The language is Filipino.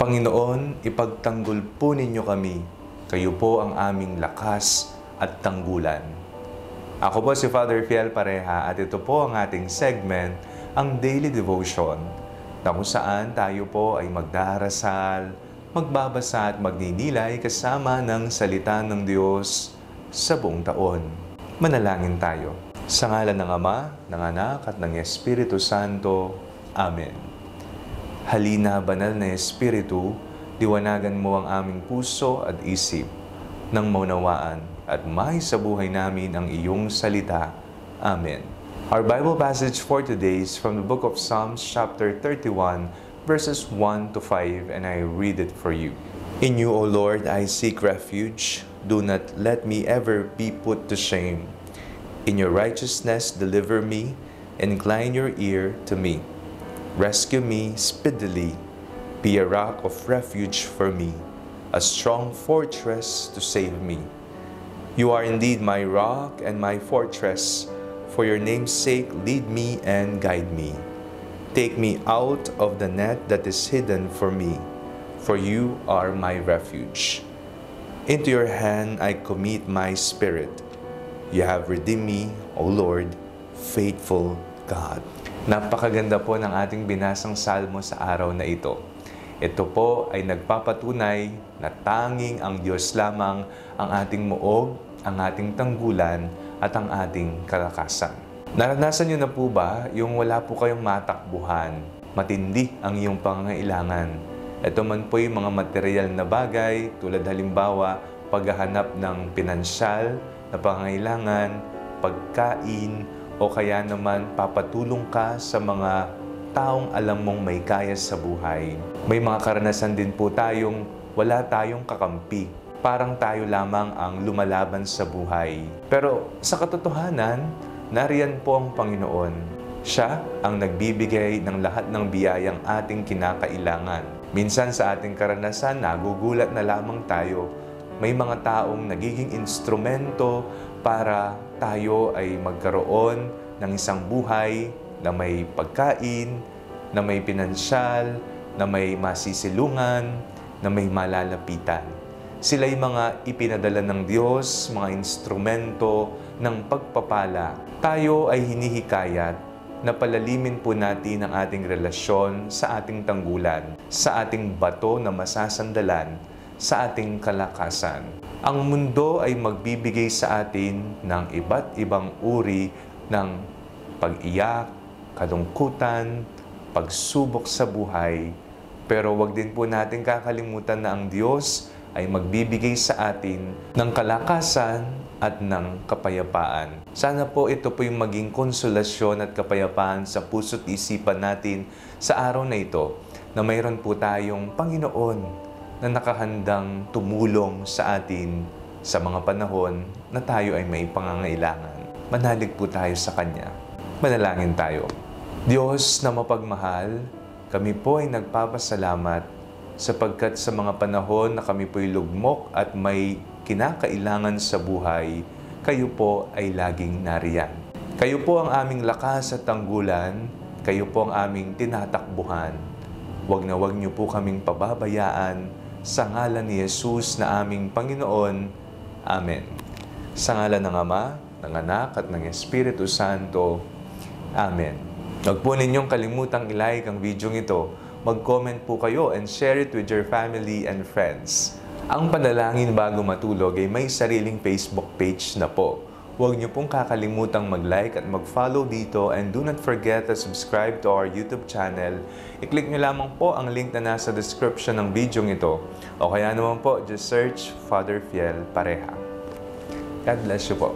Panginoon, ipagtanggol po ninyo kami. Kayo po ang aming lakas at tanggulan. Ako po si Father Fiel Pareha at ito po ang ating segment, ang Daily Devotion, na kung saan tayo po ay magdarasal, magbabasa at magninilay kasama ng salita ng Diyos sa buong taon. Manalangin tayo. Sa ngalan ng Ama, ng Anak at ng Espiritu Santo. Amen. Halina, banal na Espiritu, liwanagan mo ang aming puso at isip nang maunawaan at may sa buhay namin ang iyong salita. Amen. Our Bible passage for today is from the book of Psalms chapter 31, verses 1 to 5, and I read it for you. In you, O Lord, I seek refuge. Do not let me ever be put to shame. In your righteousness, deliver me. Incline your ear to me. Rescue me speedily. Be a rock of refuge for me, a strong fortress to save me. You are indeed my rock and my fortress. For your name's sake, lead me and guide me. Take me out of the net that is hidden for me, for you are my refuge. Into your hand I commit my spirit. You have redeemed me, O Lord, faithful God. Napakaganda po ng ating binasang salmo sa araw na ito. Ito po ay nagpapatunay na tanging ang Diyos lamang ang ating muog, ang ating tanggulan, at ang ating kalakasan. Naranasan niyo na po ba yung wala po kayong matakbuhan, matindi ang iyong pangangailangan? Ito man po yung mga material na bagay, tulad halimbawa, paghahanap ng pinansyal na pangangailangan, pagkain, o kaya naman papatulong ka sa mga taong alam mong may kaya sa buhay. May mga karanasan din po tayong wala tayong kakampi. Parang tayo lamang ang lumalaban sa buhay. Pero sa katotohanan, nariyan po ang Panginoon. Siya ang nagbibigay ng lahat ng biyayang ating kinakailangan. Minsan sa ating karanasan, nagugulat na lamang tayo. May mga taong nagiging instrumento para tayo ay magkaroon ng isang buhay na may pagkain, na may pinansyal, na may masisilungan, na may malalapitan. Sila'y mga ipinadala ng Diyos, mga instrumento ng pagpapala. Tayo ay hinihikayat na palalimin po natin ang ating relasyon sa ating tanggulan, sa ating bato na masasandalan, sa ating kalakasan. Ang mundo ay magbibigay sa atin ng iba't ibang uri ng pag-iyak, kalungkutan, pagsubok sa buhay. Pero wag din po natin kakalimutan na ang Diyos ay magbibigay sa atin ng kalakasan at ng kapayapaan. Sana po ito po yung maging konsolasyon at kapayapaan sa puso't isipan natin sa araw na ito, na mayroon po tayong Panginoon na nakahandang tumulong sa atin sa mga panahon na tayo ay may pangangailangan. Manalig po tayo sa Kanya. Manalangin tayo. Diyos na mapagmahal, kami po ay nagpapasalamat sapagkat sa mga panahon na kami po'y lugmok at may kinakailangan sa buhay, kayo po ay laging nariyan. Kayo po ang aming lakas at tanggulan, kayo po ang aming tinatakbuhan. Huwag na huwag niyo po kaming pababayaan, sa ngalan ni Jesus na aming Panginoon. Amen. Sa ngalan ng Ama, ng Anak at ng Espiritu Santo. Amen. Huwag po ninyong kalimutang i-like ang video ito. Mag-comment po kayo and share it with your family and friends. Ang panalangin bago matulog ay may sariling Facebook page na po. Huwag niyo pong kakalimutang mag-like at mag-follow dito, and do not forget to subscribe to our YouTube channel. I-click niyo lamang po ang link na nasa description ng video ito. O kaya naman po, just search Father Fiel Pareha. God bless you po.